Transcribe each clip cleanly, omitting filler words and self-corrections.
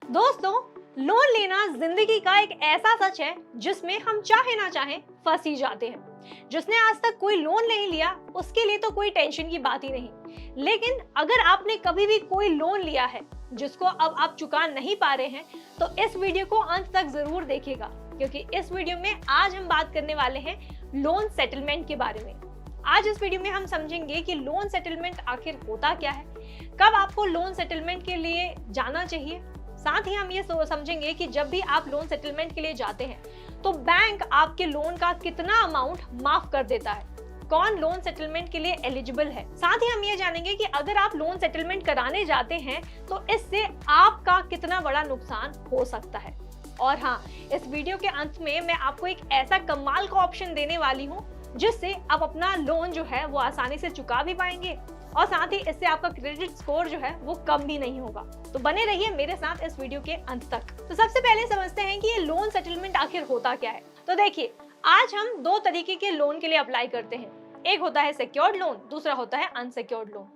दोस्तों, लोन लेना जिंदगी का एक ऐसा सच है जिसमें हम चाहे ना चाहे फंस ही जाते हैं। जिसने आज तक कोई लोन नहीं लिया उसके लिए तो कोई टेंशन की बात ही नहीं, लेकिन अगर आपने कभी भी कोई लोन लिया है जिसको अब आप चुका नहीं पा रहे हैं तो इस वीडियो को अंत तक जरूर देखिएगा, क्योंकि इस वीडियो में आज हम बात करने वाले हैं लोन सेटलमेंट के बारे में। आज इस वीडियो में हम समझेंगे कि लोन सेटलमेंट आखिर होता क्या है, कब आपको लोन सेटलमेंट के लिए जाना चाहिए। साथ ही हम ये समझेंगे कि जब भी आप लोन सेटलमेंट के लिए जाते हैं तो बैंक आपके लोन का कितना अमाउंट माफ कर देता है, कौन लोन सेटलमेंट के लिए एलिजिबल है। साथ ही हम ये जानेंगे कि अगर आप लोन सेटलमेंट कराने जाते हैं तो इससे आपका कितना बड़ा नुकसान हो सकता है। और हाँ, इस वीडियो के अंत में मैं आपको एक ऐसा कमाल का ऑप्शन देने वाली हूँ जिससे आप अपना लोन जो है वो आसानी से चुका भी पाएंगे और साथ ही इससे आपका क्रेडिट स्कोर जो है वो कम भी नहीं होगा। तो बने रहिए मेरे साथ इस वीडियो के अंत तक। तो सबसे पहले समझते हैं कि ये लोन सेटलमेंट आखिर होता क्या है। तो देखिए, आज हम दो तरीके के लोन के लिए अप्लाई करते हैं। एक होता है सिक्योर्ड लोन, दूसरा होता है अनसिक्योर्ड लोन।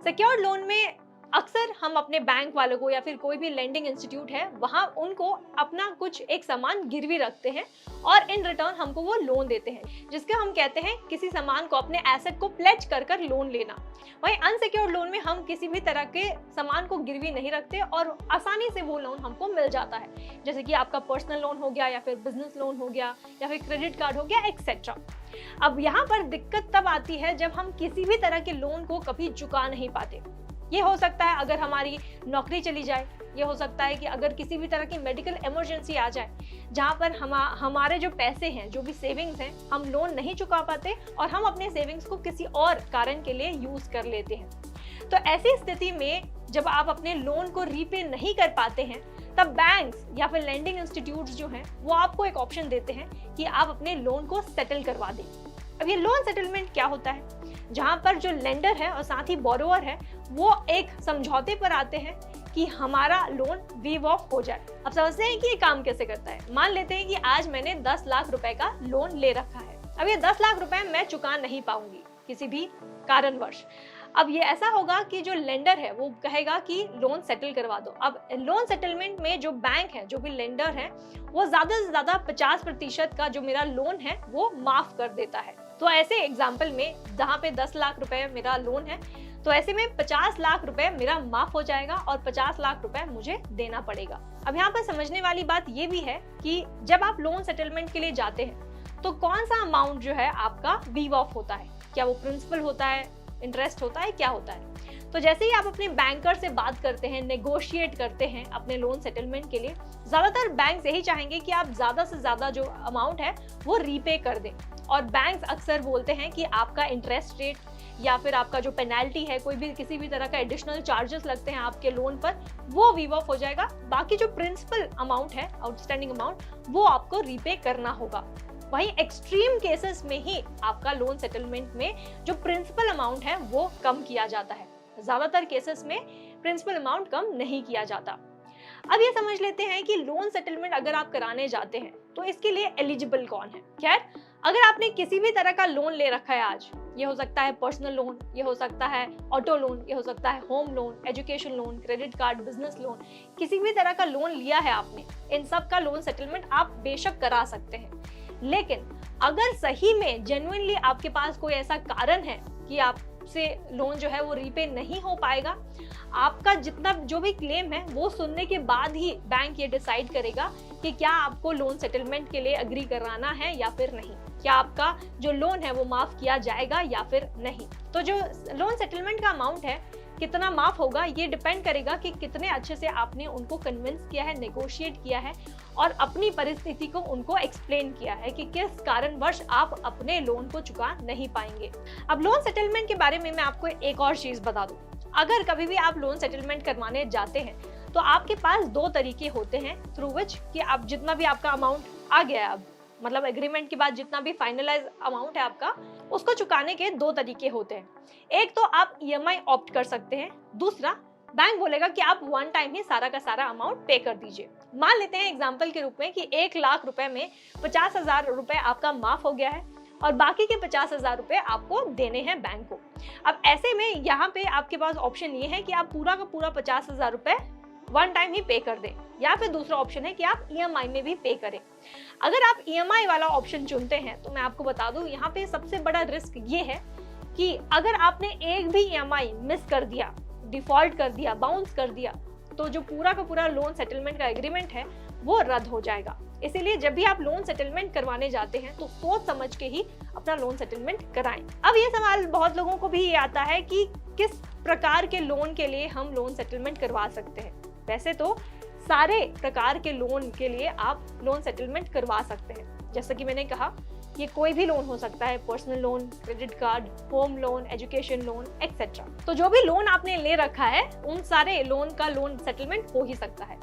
सिक्योर्ड लोन में अक्सर हम अपने बैंक वालों को या फिर कोई भी लेंडिंग इंस्टीट्यूट है वहां उनको अपना कुछ एक सामान गिरवी रखते हैं और इन रिटर्न हमको वो लोन देते हैं, जिसके हम कहते हैं किसी सामान को, अपने एसेट को प्लेज कर कर लोन लेना। वहीं अनसिक्योर्ड लोन में हम किसी भी तरह के सामान को गिरवी नहीं रखते और आसानी से वो लोन हमको मिल जाता है, जैसे कि आपका पर्सनल लोन हो गया या फिर बिजनेस लोन हो गया या फिर क्रेडिट कार्ड हो गया, एक्सेट्रा। अब यहाँ पर दिक्कत तब आती है जब हम किसी भी तरह के लोन को कभी चुका नहीं पाते। ये हो सकता है अगर हमारी नौकरी चली जाए, ये हो सकता है कि अगर किसी भी तरह की मेडिकल इमरजेंसी आ जाए जहाँ पर हमारे जो पैसे हैं, जो भी सेविंग्स हैं, हम लोन नहीं चुका पाते और हम अपने सेविंग्स को किसी और कारण के लिए यूज कर लेते हैं। तो ऐसी स्थिति में जब आप अपने लोन को रीपे नहीं कर पाते हैं तब बैंक्स या फिर लेंडिंग इंस्टीट्यूट्स जो हैं वो आपको एक ऑप्शन देते हैं कि आप अपने लोन को सेटल करवा दें। अब ये लोन सेटलमेंट क्या होता है, जहां पर जो लेंडर है और साथ ही बोरोवर है वो एक समझौते पर आते हैं कि हमारा लोन वीव ऑफ हो जाए। अब समझते हैं कि ये काम कैसे करता है। मान लेते हैं कि आज मैंने 10 लाख रुपए का लोन ले रखा है। अब ये 10 लाख रुपए मैं चुका नहीं पाऊंगी किसी भी कारणवश। अब ये ऐसा होगा कि जो लेंडर है वो कहेगा कि लोन सेटल करवा दो। अब लोन सेटलमेंट में जो बैंक है, जो भी लेंडर है, वो ज्यादा से ज्यादा 50% का जो मेरा लोन है वो माफ कर देता है। तो ऐसे एग्जाम्पल में जहाँ पे 10 लाख रुपए मेरा लोन है तो ऐसे में 50 लाख रुपए मेरा माफ हो जाएगा और 50 लाख रुपए मुझे देना पड़ेगा। अब यहाँ पर समझने वाली बात ये भी है कि जब आप लोन सेटलमेंट के लिए जाते हैं तो कौन सा अमाउंट जो है आपका वीव ऑफ होता है, क्या वो प्रिंसिपल होता है, इंटरेस्ट होता है, क्या होता है। तो जैसे ही आप अपने बैंकर से बात करते हैं, नेगोशिएट करते हैं अपने लोन सेटलमेंट के लिए, ज्यादातर बैंक यही चाहेंगे कि आप ज्यादा से ज्यादा जो अमाउंट है वो रीपे कर दें। और बैंक अक्सर बोलते हैं कि आपका इंटरेस्ट रेट या फिर आपका जो पेनाल्टी है, कोई भी किसी भी तरह का एडिशनल चार्जेस लगते हैं आपके लोन पर, वो वीव ऑफ हो जाएगा। बाकी जो प्रिंसिपल अमाउंट है, आउटस्टैंडिंग अमाउंट, वो आपको रीपे करना होगा। वहीं एक्सट्रीम केसेस में ही आपका लोन सेटलमेंट में जो प्रिंसिपल अमाउंट है वो कम किया जाता है। ज्यादातर केसेस में प्रिंसिपल अमाउंट कम नहीं किया जाता। अब ये समझ लेते हैं कि लोन सेटलमेंट अगर आप कराने जाते हैं तो इसके लिए एलिजिबल कौन है। खैर, अगर आपने किसी भी तरह का लोन ले रखा है आज, ये हो सकता है पर्सनल लोन, ये हो सकता है ऑटो लोन, ये हो सकता है home loan, education loan, credit card, business loan, किसी भी तरह का लोन लिया है आपने, इन सब का लोन सेटलमेंट आप बेशक करा सकते हैं। लेकिन अगर सही में जेन्युइनली आपके पास कोई ऐसा कारण है कि आपसे लोन जो है वो रीपे नहीं हो पाएगा, आपका जितना जो भी क्लेम है वो सुनने के बाद ही बैंक ये डिसाइड करेगा कि क्या आपको लोन सेटलमेंट के लिए अग्री कराना है या फिर नहीं, क्या आपका जो लोन है वो माफ किया जाएगा या फिर नहीं। तो जो लोन सेटलमेंट का अमाउंट है कितना माफ होगा ये डिपेंड करेगा कि कितने अच्छे से आपने उनको कन्विंस किया है, नेगोशिएट किया है और अपनी परिस्थिति को उनको एक्सप्लेन किया है कि किस कारणवश आप अपने लोन को चुका नहीं पाएंगे। अब लोन सेटलमेंट के बारे में मैं आपको एक और चीज बता दूं, अगर कभी भी आप लोन सेटलमेंट करवाने जाते हैं तो आपके पास दो तरीके होते हैं थ्रू विच कि आप जितना भी आपका अमाउंट आ गया है, अब मतलब एग्रीमेंट के बाद जितना भी फाइनलाइज अमाउंट है आपका, उसको चुकाने के दो तरीके होते हैं। एक तो आप ईएमआई ऑप्ट कर सकते हैं, दूसरा बैंक बोलेगा कि आप वन टाइम ही सारा का सारा अमाउंट पे कर दीजिए। मान लेते हैं एग्जाम्पल के रूप में कि 1 लाख रुपए में 50,000 रुपए आपका माफ हो गया है और बाकी के 50,000 रुपए आपको देने हैं बैंक को। अब ऐसे में यहाँ पे आपके पास ऑप्शन ये है कि आप पूरा का पूरा 50,000 रुपए वन टाइम ही पे कर दें, या फिर दूसरा ऑप्शन है कि आप ईएमआई में भी पे करें। अगर आप ईएमआई वाला ऑप्शन चुनते हैं तो मैं आपको बता दूं, यहाँ पे सबसे बड़ा रिस्क ये है कि अगर आपने एक भी ईएमआई मिस कर दिया, डिफॉल्ट कर दिया, बाउंस कर दिया, तो जो पूरा का पूरा लोन सेटलमेंट का एग्रीमेंट है वो रद्द हो जाएगा। इसीलिए जब भी आप लोन सेटलमेंट करवाने जाते हैं तो सोच समझ के ही अपना लोन सेटलमेंट कराएं। अब ये सवाल बहुत लोगों को भी ये आता है कि किस प्रकार के लोन के लिए हम लोन सेटलमेंट करवा सकते हैं। वैसे तो सारे प्रकार के लोन के लिए आप लोन सेटलमेंट करवा सकते हैं। जैसा कि मैंने कहा, ये कोई भी लोन हो सकता है, personal loan, credit card, home loan, education loan etcetera. तो जो भी लोन आपने ले रखा है उन सारे लोन का लोन सेटलमेंट हो ही सकता है।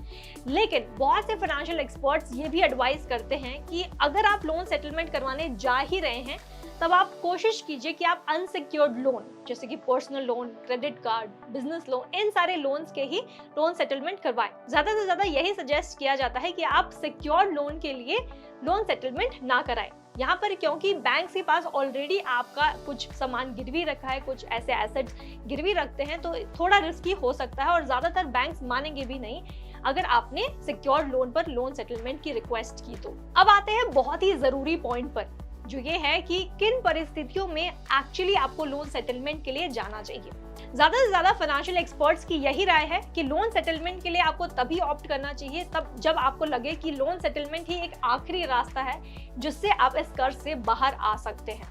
लेकिन बहुत से फाइनेंशियल एक्सपर्ट्स ये भी एडवाइस करते हैं कि अगर आप लोन सेटलमेंट करवाने जा ही रहे हैं तब आप कोशिश कीजिए कि आप अनसिक्योर्ड लोन जैसे कि personal loan, credit card, business loan, इन सारे लोन्स के ही लोन सेटलमेंट करवाएं। ज्यादा से ज्यादा यही सजेस्ट किया जाता है कि आप सिक्योर्ड लोन के लिए लोन सेटलमेंट ना कराएं। यहाँ पर क्योंकि बैंक के पास ऑलरेडी आपका कुछ सामान गिरवी रखा है, कुछ ऐसे एसेट्स गिरवी रखते हैं, तो थोड़ा रिस्की हो सकता है और ज्यादातर बैंक्स मानेंगे भी नहीं अगर आपने सिक्योर्ड लोन पर लोन सेटलमेंट की रिक्वेस्ट की तो। अब आते हैं बहुत ही जरूरी पॉइंट पर, जो ये है कि किन परिस्थितियों में एक्चुअली आपको लोन सेटलमेंट के लिए जाना चाहिए। ज्यादा से ज्यादा फाइनेंशियल एक्सपर्ट्स की यही राय है कि लोन सेटलमेंट के लिए आपको तभी ऑप्ट करना चाहिए तब जब आपको लगे कि लोन सेटलमेंट ही एक आखिरी रास्ता है जिससे आप इस कर्ज से बाहर आ सकते हैं।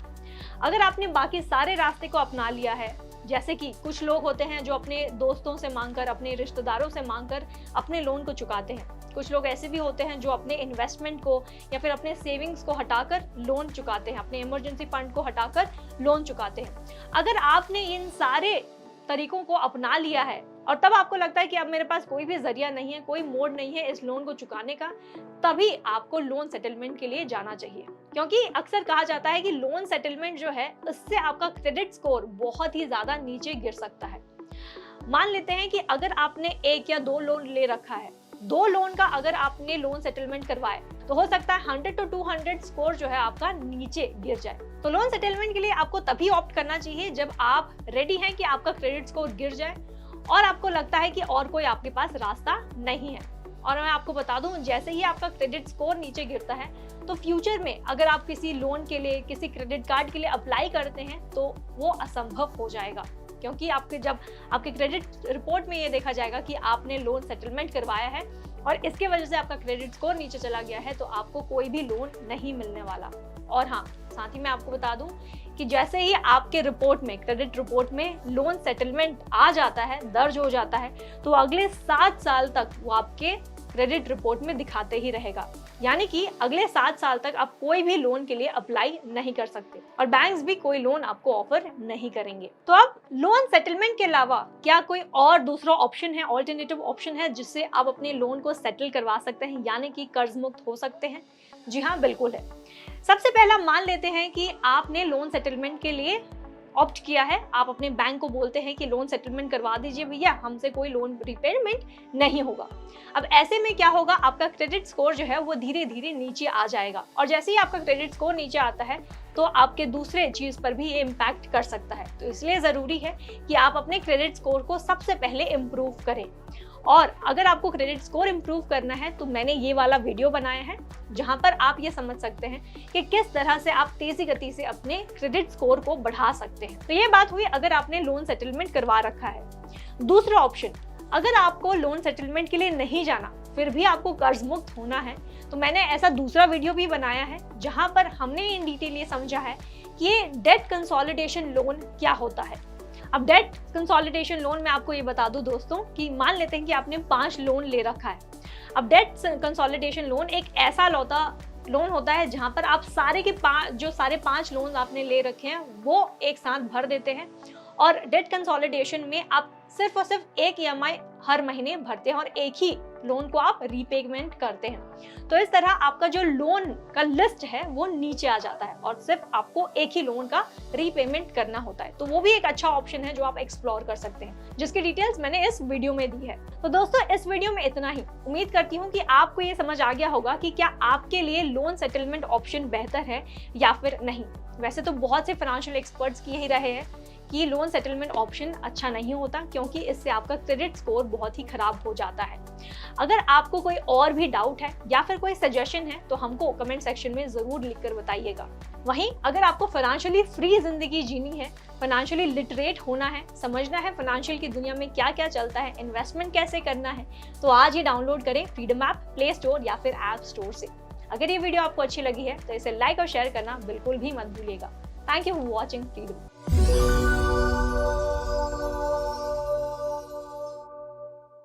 अगर आपने बाकी सारे रास्ते को अपना लिया है, जैसे कि कुछ लोग होते हैं जो अपने दोस्तों से मांगकर, अपने रिश्तेदारों से मांगकर अपने लोन को चुकाते हैं, कुछ लोग ऐसे भी होते हैं जो अपने इन्वेस्टमेंट को या फिर अपने सेविंग्स को हटाकर लोन चुकाते हैं, अपने इमरजेंसी फंड को हटाकर लोन चुकाते हैं। अगर आपने इन सारे तरीकों को अपना लिया है और तब आपको लगता है कि अब मेरे पास कोई भी जरिया नहीं है, कोई मोड नहीं है इस लोन को चुकाने का, तभी आपको लोन सेटलमेंट के लिए जाना चाहिए। क्योंकि अक्सर कहा जाता है कि लोन सेटलमेंट जो है उससे आपका क्रेडिट स्कोर बहुत ही ज्यादा नीचे गिर सकता है। मान लेते हैं कि अगर आपने 1 या 2 लोन ले रखा है, 2 लोन का अगर आपने लोन सेटलमेंट करवाए तो हो सकता है 100 to 200 स्कोर जो है आपका नीचे गिर जाए। तो लोन सेटलमेंट के लिए आपको तभी ऑप्ट करना चाहिए जब आप रेडी हैं कि आपका क्रेडिट स्कोर गिर जाए और आपको लगता है कि और कोई आपके पास रास्ता नहीं है। और मैं आपको बता दूं, जैसे ही आपका क्रेडिट स्कोर नीचे गिरता है तो फ्यूचर में अगर आप किसी लोन के लिए, किसी क्रेडिट कार्ड के लिए अप्लाई करते हैं तो वो असंभव हो जाएगा, क्योंकि जब आपके क्रेडिट रिपोर्ट में ये देखा जाएगा कि आपने लोन सेटलमेंट करवाया है और इसके वजह से आपका क्रेडिट स्कोर नीचे चला गया है, तो आपको कोई भी लोन नहीं मिलने वाला। और हाँ, साथ ही मैं आपको बता दूं कि जैसे ही आपके रिपोर्ट में, क्रेडिट रिपोर्ट में लोन सेटलमेंट आ जाता है, दर्ज हो जाता है, तो अगले 7 साल तक वो आपके क्रेडिट रिपोर्ट में दिखाते ही रहेगा। यानी कि अगले 7 साल तक आप कोई भी लोन के लिए अप्लाई नहीं कर सकते और बैंक्स भी कोई लोन आपको ऑफर नहीं करेंगे। तो अब लोन सेटलमेंट के अलावा क्या कोई और दूसरा ऑप्शन है, ऑल्टरनेटिव ऑप्शन है जिससे आप अपने लोन को सेटल करवा सकते हैं, यानी कि कर्ज मुक्त हो सकते हैं? जी हाँ, बिल्कुल है। सबसे पहला मान लेते हैं कि आपने लोन सेटलमेंट के लिए ऑप्ट किया है, आप अपने बैंक को बोलते हैं कि लोन सेटलमेंट करवा दीजिए भैया, हमसे कोई लोन रिपेमेंट नहीं होगा। अब ऐसे में क्या होगा, आपका क्रेडिट स्कोर जो है वो धीरे धीरे नीचे आ जाएगा और जैसे ही आपका क्रेडिट स्कोर नीचे आता है तो आपके दूसरे चीज पर भी ये इम्पैक्ट कर सकता है। तो इसलिए जरूरी है कि आप अपने क्रेडिट स्कोर को सबसे पहले इम्प्रूव करें। और अगर आपको क्रेडिट स्कोर इम्प्रूव करना है तो मैंने ये वाला वीडियो बनाया है जहां पर आप ये समझ सकते हैं कि किस तरह से आप तेजी गति से अपने क्रेडिट स्कोर को बढ़ा सकते हैं। तो ये बात हुई अगर आपने लोन सेटलमेंट करवा रखा है। दूसरा ऑप्शन, अगर आपको लोन सेटलमेंट के लिए नहीं जाना, फिर भी आपको कर्ज मुक्त होना है, तो मैंने ऐसा दूसरा वीडियो भी बनाया है जहां पर हमने इन डिटेल ये समझा है कि ये डेट कंसोलिडेशन लोन क्या होता है। अब डेट कंसोलिडेशन लोन में आपको ये बता दूं दोस्तों कि मान लेते हैं कि आपने 5 लोन ले रखा है। अब डेट कंसोलिडेशन लोन एक ऐसा लोन होता है जहां पर आप सारे 5 लोन आपने ले रखे हैं वो एक साथ भर देते हैं और डेट कंसोलिडेशन में आप सिर्फ और सिर्फ एक ईएमआई हर महीने भरते हैं और एक ही लोन को आप रीपेमेंट करते हैं। तो इस तरह आपका जो लोन का लिस्ट है वो नीचे आ जाता है और सिर्फ आपको एक ही लोन का रीपेमेंट करना होता है। तो वो भी एक अच्छा ऑप्शन है जो आप एक्सप्लोर कर सकते हैं, जिसकी डिटेल्स मैंने इस वीडियो में दी है। तो दोस्तों, इस वीडियो में इतना ही। उम्मीद करती हूँ कि आपको ये समझ आ गया होगा कि क्या आपके लिए लोन सेटलमेंट ऑप्शन बेहतर है या फिर नहीं। वैसे तो बहुत से फाइनेंशियल एक्सपर्ट्स की यही राय है कि लोन सेटलमेंट ऑप्शन अच्छा नहीं होता, क्योंकि इससे आपका क्रेडिट स्कोर बहुत ही खराब हो जाता है। अगर आपको कोई और भी डाउट है या फिर कोई सजेशन है तो हमको कमेंट सेक्शन में जरूर लिखकर बताइएगा। वहीं अगर आपको फाइनेंशियली फ्री जिंदगी जीनी है, फाइनेंशियली लिटरेट होना है, समझना है फाइनेंशियल की दुनिया में क्या क्या चलता है, इन्वेस्टमेंट कैसे करना है, तो आज ही डाउनलोड करें फ्रीडम ऐप प्ले स्टोर या फिर ऐप स्टोर से। अगर ये वीडियो आपको अच्छी लगी है तो इसे लाइक और शेयर करना बिल्कुल भी मत भूलिएगा। Thank you for watching freedom.